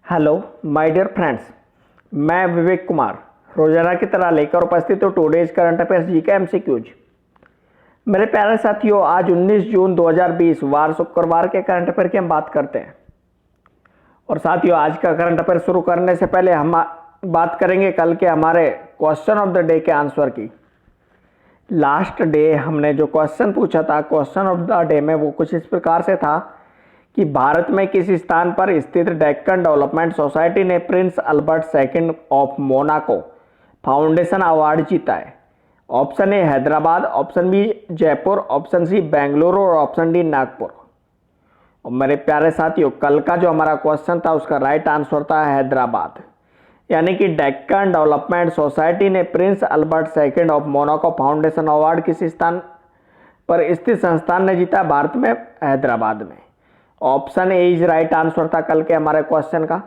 Hello my dear friends, मैं विवेक कुमार रोजाना की तरह लेकर उपस्थित हूँ टुडेज करंट अफेयर्स जी के एमसीक्यूज। मेरे प्यारे साथियों, आज 19 जून 2020 वार शुक्रवार के करंट अफेयर की हम बात करते हैं। और साथियों, आज का करंट अफेयर शुरू करने से पहले हम बात करेंगे कल के हमारे क्वेश्चन ऑफ द डे के आंसर की। लास्ट डे हमने जो क्वेश्चन पूछा था क्वेश्चन ऑफ द डे में, वो कुछ इस प्रकार से था कि भारत में किस स्थान पर स्थित डेक्कन डेवलपमेंट सोसाइटी ने Prince Albert second of Monaco foundation award जीता है। Option A Hyderabad, option B Jaipur, option C Bengaluru और ऑप्शन डी नागपुर। और मेरे प्यारे साथियों, कल का जो हमारा क्वेश्चन था उसका राइट आंसर था हैदराबाद, यानी कि डेक्कन डेवलपमेंट सोसाइटी ने Prince Albert second of Monaco foundation award किस स्थान पर स्थित संस्थान ने जीता? भारत में हैदराबाद में। Option A is right answer था कल के हमारे क्वेश्चन का।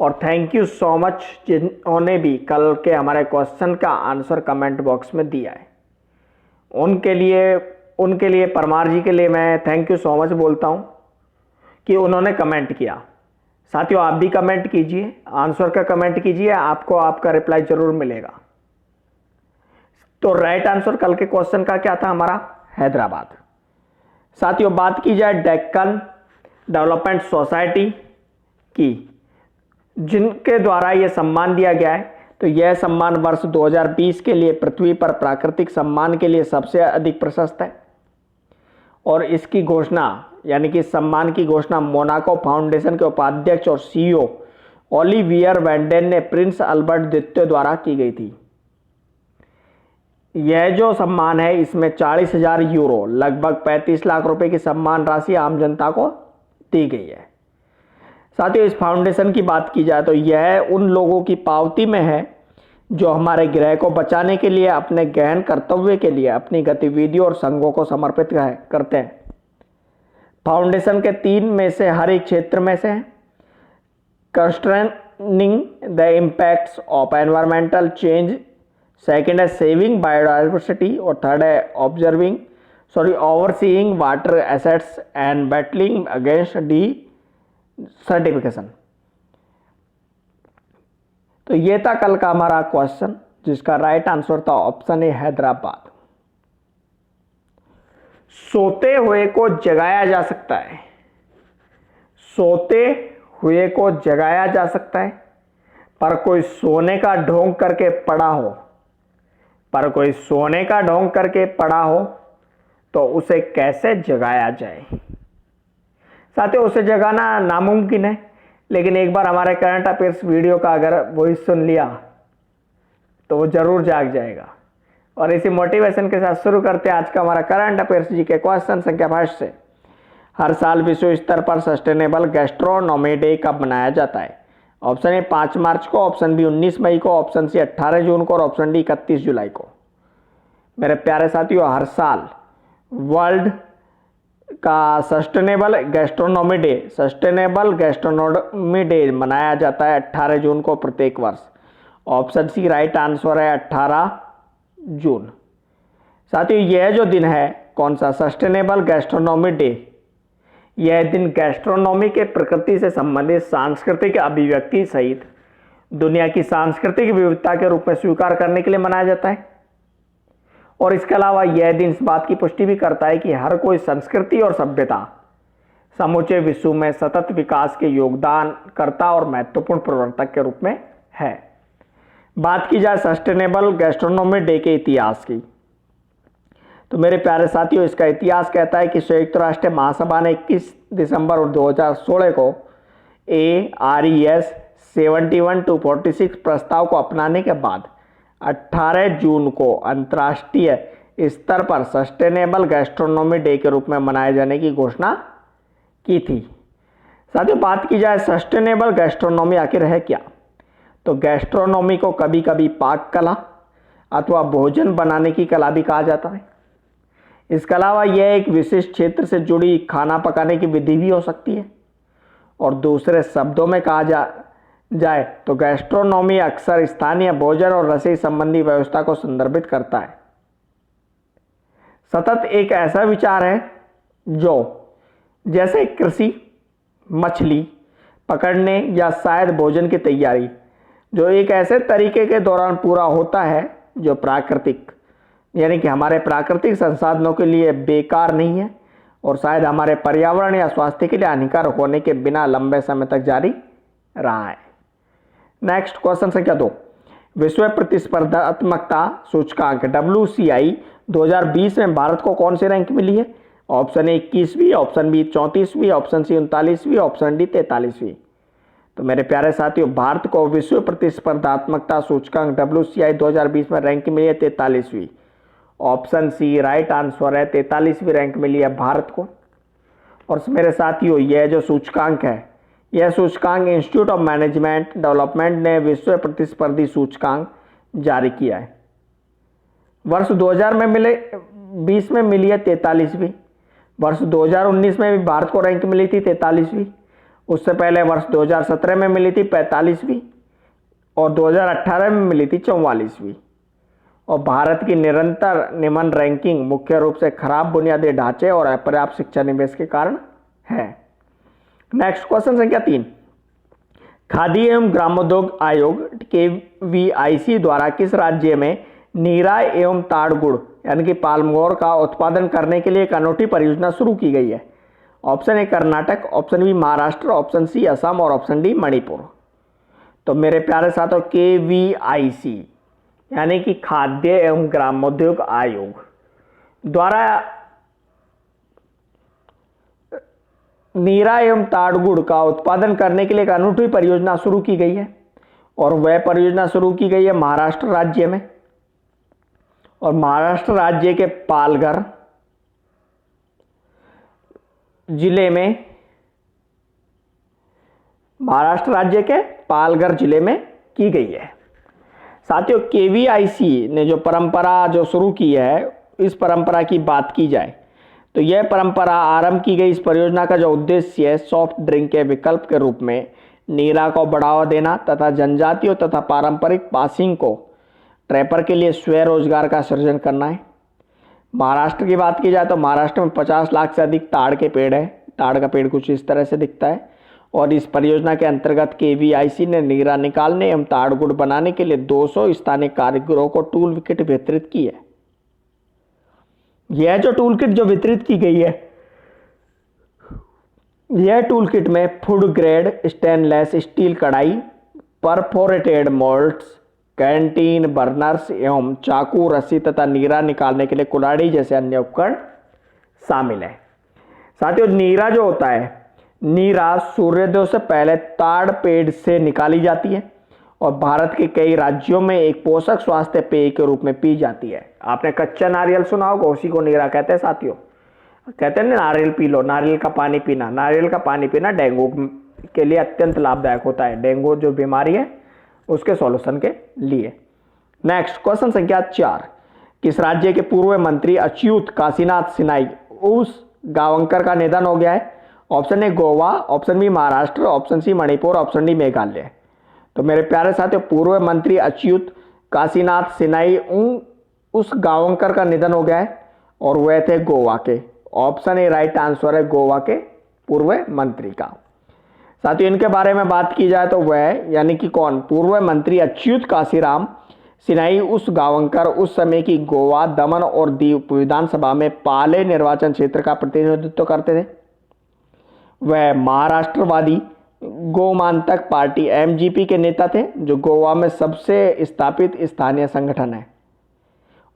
और थैंक यू सो मच जिन्होंने भी कल के हमारे क्वेश्चन का आंसर कमेंट बॉक्स में दिया है, उनके लिए परमार जी के लिए मैं थैंक यू सो मच बोलता हूं कि उन्होंने कमेंट किया। साथियों, आप भी कमेंट कीजिए, आंसर का कमेंट कीजिए, आपको आपका रिप्लाई जरूर मिलेगा। तो राइट आंसर कल के क्वेश्चन का क्या था? हमारा हैदराबाद। साथियों, बात की जाए डेक्कन डेवलपमेंट सोसाइटी की, जिनके द्वारा यह सम्मान दिया गया है, तो यह सम्मान वर्ष 2020 के लिए पृथ्वी पर प्राकृतिक सम्मान के लिए सबसे अधिक प्रशस्त है। और इसकी घोषणा, यानी कि सम्मान की घोषणा मोनाको फाउंडेशन के उपाध्यक्ष और सीईओ ओलिवियर वेंडेन ने प्रिंस अल्बर्ट द्वितीय द्वारा की गई थी। यह जो सम्मान है, इसमें 40,000 यूरो लगभग 35 लाख रुपए की सम्मान राशि आम जनता को दी गई है। साथियों, इस फाउंडेशन की बात की जाए तो यह उन लोगों की पावती में है जो हमारे ग्रह को बचाने के लिए अपने गहन कर्तव्य के लिए अपनी गतिविधियों और संघों को समर्पित करते हैं। फाउंडेशन के 3 में से हर एक क्षेत्र में से constraining the impacts of environmental change, second है सेविंग बायोडाइवर्सिटी और थर्ड है overseeing water assets and battling against desertification. तो ये था कल का हमारा क्वेश्चन, जिसका राइट आंसर था ऑप्शन ए हैदराबाद। सोते हुए को जगाया जा सकता है, सोते हुए को जगाया जा सकता है, पर कोई सोने का ढोंग करके पड़ा हो तो उसे कैसे जगाया जाए? साथियों, उसे जगाना नामुमकिन है, लेकिन एक बार हमारे करंट अफेयर्स वीडियो का अगर वही सुन लिया तो वो जरूर जाग जाएगा। और इसी मोटिवेशन के साथ शुरू करते हैं आज का हमारा करंट अफेयर्स जी के क्वेश्चन संख्या 5 से। हर साल विश्व स्तर पर सस्टेनेबल गैस्ट्रोनॉमी डे कब मनाया जाता है? ऑप्शन ए 5 मार्च को, ऑप्शन बी 19 मई को, ऑप्शन सी 18 जून को और ऑप्शन डी 31 जुलाई को। मेरे प्यारे साथियों, हर साल वर्ल्ड का सस्टेनेबल गैस्ट्रोनॉमी डे मनाया जाता है 18 जून को प्रत्येक वर्ष। ऑप्शन सी राइट आंसर है 18 जून। साथियों, यह जो दिन है, कौन सा? Sustainable gastronomy day. यह दिन गैस्ट्रोनॉमी के प्रकृति से संबंधित सांस्कृतिक अभिव्यक्ति सहित दुनिया की सांस्कृतिक विविधता के रूप में स्वीकार करने के लिए मनाया जाता है। और इसके अलावा यह दिन इस बात की पुष्टि भी करता है कि हर कोई संस्कृति और सभ्यता समूचे विश्व में सतत विकास के योगदान करता और महत्वपूर्ण प्रवर्तक के रूप में है। बात की जाए सस्टेनेबल गैस्ट्रोनॉमी डे के इतिहास की, तो मेरे प्यारे साथियों, इसका इतिहास कहता है कि संयुक्त राष्ट्र महासभा ने 21 दिसंबर 2016 को ARES 71-46 प्रस्ताव को अपनाने के बाद 18 जून को अंतर्राष्ट्रीय स्तर पर सस्टेनेबल गैस्ट्रोनॉमी डे के रूप में मनाए जाने की घोषणा की थी। साथियों, बात की जाए सस्टेनेबल गैस्ट्रोनॉमी आखिर है क्या, तो गैस्ट्रोनॉमी को कभी कभी पाक कला अथवा भोजन बनाने की कला भी कहा जाता है। इसके अलावा यह एक विशिष्ट क्षेत्र से जुड़ी खाना पकाने की विधि भी हो सकती है। और दूसरे शब्दों में कहा जाए तो गैस्ट्रोनॉमी अक्सर स्थानीय भोजन और रसोई संबंधी व्यवस्था को संदर्भित करता है। सतत एक ऐसा विचार है जो जैसे कृषि, मछली पकड़ने या शायद भोजन की तैयारी, जो एक ऐसे तरीके के दौरान पूरा होता है जो प्राकृतिक यानी कि हमारे प्राकृतिक संसाधनों के लिए बेकार नहीं है और शायद हमारे पर्यावरण या स्वास्थ्य के लिए हानिकारक होने के बिना लंबे समय तक जारी रहा है। नेक्स्ट क्वेश्चन संख्या 2, विश्व प्रतिस्पर्धात्मकता सूचकांक WCI 2020 में भारत को कौन सी रैंक मिली है? ऑप्शन ए 21वीं, ऑप्शन बी 34वीं, ऑप्शन सी 39वीं, ऑप्शन डी 43वीं। तो मेरे प्यारे साथियों, भारत को विश्व प्रतिस्पर्धात्मकता सूचकांक WCI 2020 में रैंक मिली है 43वीं। ऑप्शन सी राइट आंसर है, 43वीं रैंक मिली है भारत को। और मेरे साथियों, यह जो सूचकांक है, यह सूचकांक इंस्टीट्यूट ऑफ मैनेजमेंट डेवलपमेंट ने विश्व प्रतिस्पर्धी सूचकांक जारी किया है। वर्ष 2020 में मिली है 43वीं। वर्ष 2019 में भी भारत को रैंक मिली थी 43वीं। उससे पहले वर्ष 2017 में मिली थी 45वीं और 2018 में मिली थी 44वीं। और भारत की निरंतर निम्न रैंकिंग मुख्य रूप से खराब बुनियादी ढांचे और अपर्याप्त शिक्षा निवेश के कारण है। नेक्स्ट क्वेश्चन संख्या 3, खादी एवं ग्रामोद्योग आयोग KVIC द्वारा किस राज्य में नीरा एवं ताड़ गुड़ यानी कि पाल्मोर का उत्पादन करने के लिए एक अनूठी परियोजना शुरू की गई है? Option A Karnataka, option B Maharashtra, option C Assam और ऑप्शन डी मणिपुर। तो मेरे प्यारे साथियों, KVIC यानी कि खाद्य एवं ग्रामोद्योग आयोग द्वारा नीरा एवं ताड़ गुड़ का उत्पादन करने के लिए एक अनूठी परियोजना शुरू की गई है और वह परियोजना शुरू की गई है महाराष्ट्र राज्य में। और महाराष्ट्र राज्य के पालघर जिले में की गई है। साथियों, KVIC ने जो परंपरा जो शुरू की है, इस परंपरा की बात की जाए तो यह परंपरा आरंभ की गई इस परियोजना का जो उद्देश्य है, सॉफ्ट ड्रिंक के विकल्प के रूप में नीरा को बढ़ावा देना तथा जनजातियों तथा पारंपरिक पासिंग को ट्रैपर के लिए स्वरोजगार का सृजन करना है। महाराष्ट्र की बात की जाए तो महाराष्ट्र में 50 लाख से अधिक ताड़ के पेड़ है। ताड़ का पेड़ कुछ इस तरह से दिखता है और इस परियोजना के अंतर्गत KVIC ने नीरा निकालने एवं ताड़ गुड़ बनाने के लिए 200 स्थानीय कारीगरों को टूल किट वितरित की है। यह जो टूल किट जो वितरित की गई है, यह टूल किट में फूड ग्रेड स्टेनलेस स्टील कढ़ाई, परफोरेटेड मोल्ड्स, कैंटीन बर्नर्स एवं चाकू, रस्सी तथा नीरा निकालने के लिए कुल्हाड़ी जैसे अन्य उपकरण शामिल है। साथियों, नीरा जो होता है, नीरा सूर्योदय से पहले ताड़ पेड़ से निकाली जाती है और भारत के कई राज्यों में एक पोषक स्वास्थ्य पेय के रूप में पी जाती है। आपने कच्चा नारियल सुना होगा, उसी को नीरा कहते हैं। साथियों, कहते हैं ना, नारियल पी लो, नारियल का पानी पीना। नारियल का पानी पीना डेंगू के लिए अत्यंत लाभदायक होता है, डेंगू जो बीमारी है उसके सॉल्यूशन के लिए। नेक्स्ट क्वेश्चन संख्या 4, किस राज्य के पूर्व मंत्री अच्युत काशीनाथ सिन्हाई उस गावंकर का निधन हो गया है? Option A Goa, option B Maharashtra, option C Manipur, option D Meghalaya. तो मेरे प्यारे साथियों, पूर्व मंत्री अच्युत काशीनाथ सिन्हाई उस गावंकर का निधन हो गया है और वह थे गोवा के। ऑप्शन ए राइट आंसर है गोवा के पूर्व मंत्री का। साथियों, इनके बारे में बात की जाए तो वह यानी कि कौन, पूर्व मंत्री अच्युत काशीराम सिन्हाई उस गावंकर उस समय की गोवा, दमन और दीव विधानसभा में पाले निर्वाचन क्षेत्र का प्रतिनिधित्व करते थे। वह महाराष्ट्रवादी गोमांतक पार्टी MGP के नेता थे, जो गोवा में सबसे स्थापित स्थानीय संगठन है।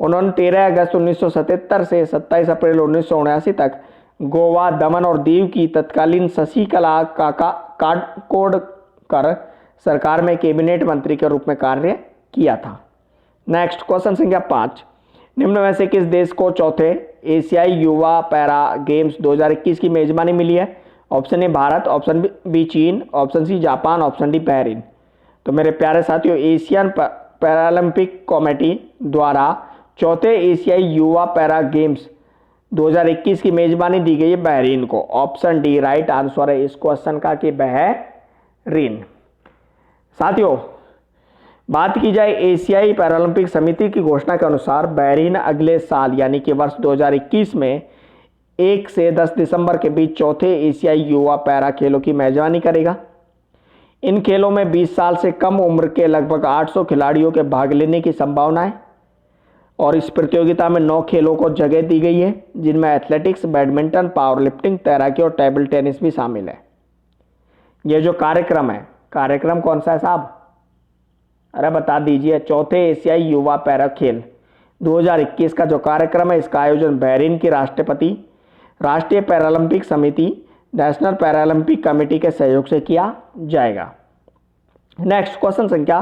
उन्होंने 13 अगस्त 1977 से 27 अप्रैल 1979 तक गोवा, दमन और दीव की तत्कालीन शशिकला काकोडकर कर सरकार में कैबिनेट मंत्री के रूप में कार्य किया था। नेक्स्ट क्वेश्चन संख्या 5, निम्न में से किस देश को चौथे एशियाई युवा पैरा गेम्स 2021 की मेजबानी मिली है? Option A Bharat, option B चीन, option C Japan, option D Bahrain. तो मेरे प्यारे साथियों, एशियन पैरालंपिक कमेटी द्वारा चौथे एशियाई युवा पैरा गेम्स 2021 की मेजबानी दी गई है बहरीन को। ऑप्शन डी राइट आंसर है इस क्वेश्चन का कि बहरीन। साथियों, बात की जाए एशियाई पैरालंपिक समिति की घोषणा के अनुसार बहरीन अगले साल यानी कि वर्ष 2021 में 1 से 10 दिसंबर के बीच चौथे एशियाई युवा पैरा खेलों की मेजबानी करेगा। इन खेलों में 20 साल से कम उम्र के लगभग 800 खिलाड़ियों के भाग लेने की संभावना है और इस प्रतियोगिता में 9 खेलों को जगह दी गई है, जिनमें एथलेटिक्स, बैडमिंटन, पावर लिफ्टिंग, तैराकी और टेबल टेनिस भी शामिल है। यह जो कार्यक्रम है, कार्यक्रम कौन सा है साहब? अरे बता दीजिए। चौथे एशियाई युवा पैरा खेल 2021 का जो कार्यक्रम है, इसका आयोजन बहरीन की राष्ट्रपति, राष्ट्रीय पैरालंपिक समिति, नेशनल पैरालंपिक कमेटी के सहयोग से किया जाएगा। नेक्स्ट क्वेश्चन संख्या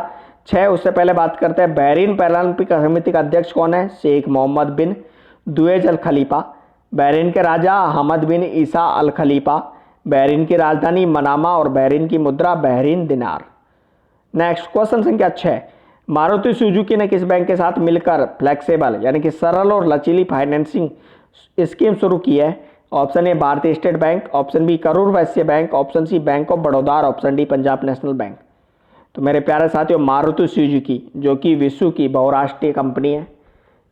6, उससे पहले बात करते हैं बहरीन पैरालंपिक समिति का अध्यक्ष कौन है? शेख मोहम्मद बिन दुएज अल खलीफा। बहरीन के राजा हमद बिन ईसा अल खलीफा। बहरीन की राजधानी मनामा और बहरीन की मुद्रा बहरीन दिनार। नेक्स्ट क्वेश्चन संख्या 6, मारुति सुजुकी ने किस बैंक के साथ मिलकर फ्लेक्सिबल यानी कि सरल और लचीली फाइनेंसिंग स्कीम शुरू की है? Option A Bharatiya state bank, option B Karur Vysya bank, option C bank of Baroda, option D Punjab national bank. तो मेरे प्यारे साथियों, मारुति सुजुकी जो कि विश्व की बहुराष्ट्रीय कंपनी है,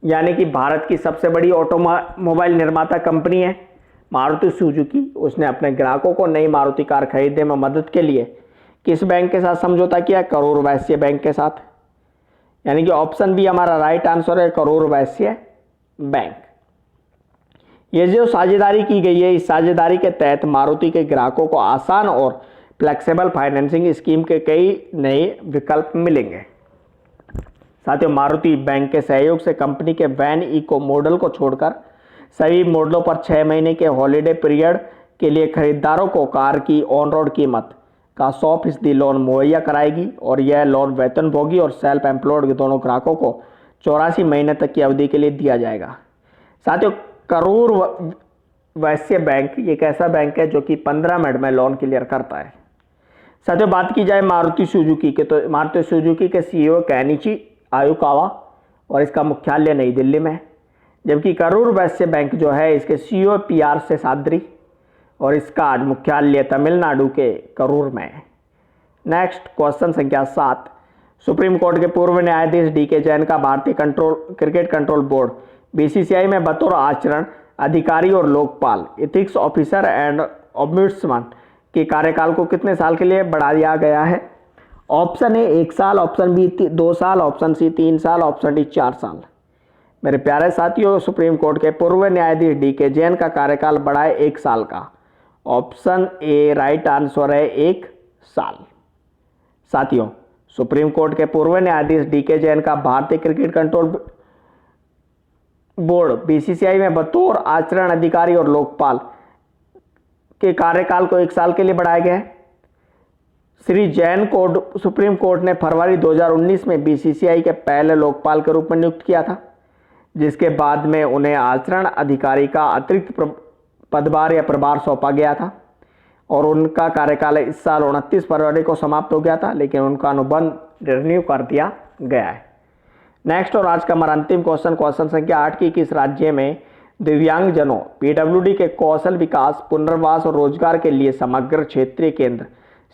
यानी कि भारत की सबसे बड़ी ऑटोमोबाइल निर्माता कंपनी है मारुति सुजुकी, उसने अपने ग्राहकों को नई मारुति कार खरीदने में मदद के लिए किस बैंक के साथ समझौता किया? करूर वैश्य बैंक के साथ। यानी कि ऑप्शन बी हमारा राइट आंसर है, करूर वैश्य बैंक। ये जो साझेदारी की गई है, इस साझेदारी के तहत मारुति के ग्राहकों को आसान और फ्लेक्सिबल फाइनेंसिंग स्कीम के कई नए विकल्प मिलेंगे। साथियों, मारुति बैंक के सहयोग से कंपनी के वैन इको मॉडल को छोड़कर सभी मॉडलों पर 6 महीने के हॉलिडे पीरियड के लिए खरीदारों को कार की ऑन रोड कीमत का 100% लोन मुहैया कराएगी और यह लोन वेतनभोगी और सेल्फ एम्प्लॉयड दोनों ग्राहकों को 84 महीने तक की अवधि के लिए दिया जाएगा। साथियों, करूर वैश्य बैंक एक ऐसा बैंक है जो कि 15 मिनट में लोन क्लियर करता है। साथियों, बात की जाए मारुति सुजुकी के, तो मारुति सुजुकी के सीईओ केनिची आयुकावा और इसका मुख्यालय नई दिल्ली में है, जबकि करूर वैश्य बैंक जो है इसके सीईओ पीआर से साद्री और इसका मुख्यालय तमिलनाडु के करूर में है। नेक्स्ट क्वेश्चन संख्या 7, सुप्रीम कोर्ट के पूर्व न्यायाधीश डीके जैन का भारतीय क्रिकेट कंट्रोल बोर्ड बीसीसीआई में बतौर आचरण अधिकारी और Lokpal ethics officer and ombudsman के कार्यकाल को कितने साल के लिए बढ़ा दिया गया है? ऑप्शन ए 1 साल, ऑप्शन बी 2 साल, ऑप्शन सी 3 साल, ऑप्शन डी 4 साल। मेरे प्यारे साथियों, सुप्रीम कोर्ट के पूर्व न्यायाधीश डीके जैन का कार्यकाल बढ़ा है 1 साल का। ऑप्शन ए राइट आंसर है 1 साल। साथियों, सुप्रीम कोर्ट के पूर्व न्यायाधीश डीके जैन का भारतीय क्रिकेट कंट्रोल बोर्ड बीसीसीआई में बतौर आचरण अधिकारी और लोकपाल के कार्यकाल को 1 साल के लिए बढ़ाया गया है। श्री जैन को सुप्रीम कोर्ट ने फरवरी 2019 में बीसीसीआई के पहले लोकपाल के रूप में नियुक्त किया था, जिसके बाद में उन्हें आचरण अधिकारी का अतिरिक्त पदभार या प्रभार सौंपा गया था और उनका कार्यकाल इस साल 29 फरवरी को समाप्त हो गया था, लेकिन उनका अनुबंध रिन्यू कर दिया गया है। नेक्स्ट और आज का हमारा अंतिम क्वेश्चन संख्या 8 की, किस राज्य में दिव्यांगजनों पीडब्ल्यूडी के कौशल विकास, पुनर्वास और रोजगार के लिए समग्र क्षेत्रीय केंद्र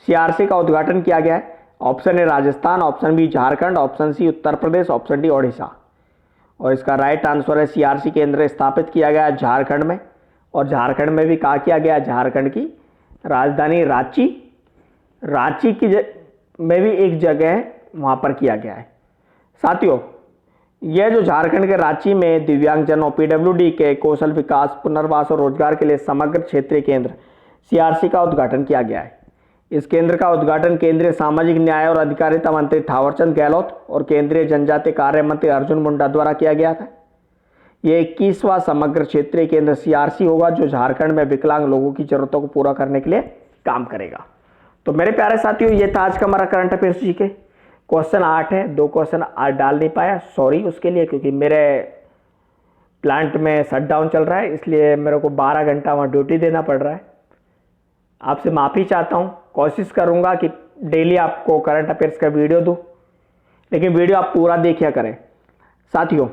सीआरसी का उद्घाटन किया गया है? Option A Rajasthan, option B Jharkhand, option C Uttar Pradesh, option D Odisha. और इसका राइट आंसर है सीआरसी केंद्र स्थापित किया गया झारखंड में, और झारखंड में भी कहा किया गया, झारखंड की राजधानी रांची की में भी एक जगह है, वहां पर किया गया है। साथियों, यह जो झारखंड के रांची में दिव्यांगजनों पीडब्ल्यूडी के कौशल विकास, पुनर्वास और रोजगार के लिए समग्र क्षेत्रीय केंद्र सीआरसी का उद्घाटन किया गया है। इस केंद्र का उद्घाटन केंद्रीय सामाजिक न्याय और अधिकारिता मंत्री थावरचंद गहलोत और केंद्रीय जनजातीय कार्य मंत्री अर्जुन मुंडा द्वारा किया गया था। यह 21वां समग्र क्षेत्रीय केंद्र सीआरसी होगा जो झारखंड में विकलांग लोगों की जरूरतों को पूरा करने के लिए काम करेगा। तो मेरे प्यारे साथियों, ये था आज का हमारा करंट अफेयर्स जी के क्वेश्चन 8 है। 2 क्वेश्चन आज डाल नहीं पाया, सॉरी उसके लिए, क्योंकि मेरे प्लांट में शटडाउन चल रहा है, इसलिए मेरे को 12 घंटा वहाँ ड्यूटी देना पड़ रहा है। आपसे माफ़ी चाहता हूँ, कोशिश करूँगा कि डेली आपको करंट अफेयर्स का वीडियो दूँ, लेकिन वीडियो आप पूरा देखिए करें। साथियों,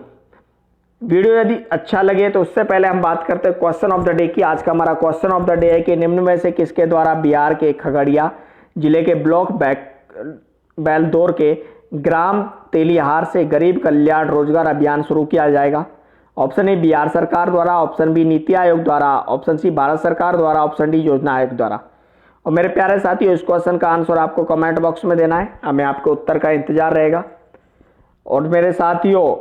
वीडियो यदि अच्छा लगे तो उससे पहले हम बात करते हैं क्वेश्चन ऑफ द डे की। आज का हमारा क्वेश्चन ऑफ द डे है कि निम्न में से किसके द्वारा बिहार के खगड़िया जिले के ब्लॉक बेलदौर के ग्राम तेलिहार से गरीब कल्याण रोजगार अभियान शुरू किया जाएगा? ऑप्शन ए बिहार सरकार द्वारा, ऑप्शन बी नीति आयोग द्वारा, ऑप्शन सी भारत सरकार द्वारा, ऑप्शन डी योजना आयोग द्वारा। और मेरे प्यारे साथियों, इस क्वेश्चन का आंसर आपको कमेंट बॉक्स में देना है, हमें आपके उत्तर का इंतजार रहेगा। और मेरे साथियों,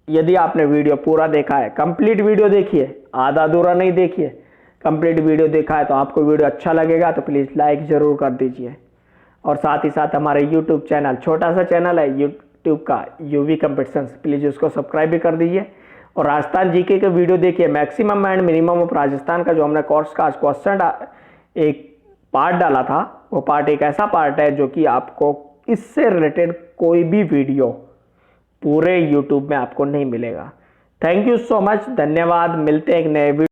यदि आपने वीडियो पूरा देखा है, कंप्लीट वीडियो देखिए, आधा अधूरा नहीं देखिए, कंप्लीट वीडियो देखा है तो आपको वीडियो अच्छा लगेगा तो प्लीज़ लाइक ज़रूर कर दीजिए। और साथ ही साथ हमारे यूट्यूब चैनल, छोटा सा चैनल है यूट्यूब का, यूवी कंपटीशंस, प्लीज़ उसको सब्सक्राइब भी कर दीजिए। और राजस्थान जीके के वीडियो देखिए, maximum and minimum of Rajasthan का जो हमने कोर्स का आज क्वेश्चन एक पार्ट डाला था, वो पार्ट एक ऐसा पार्ट है जो कि आपको इससे रिलेटेड कोई भी वीडियो पूरे यूट्यूब में आपको नहीं मिलेगा। थैंक यू सो मच, धन्यवाद। मिलते हैं एक नए वीडियो।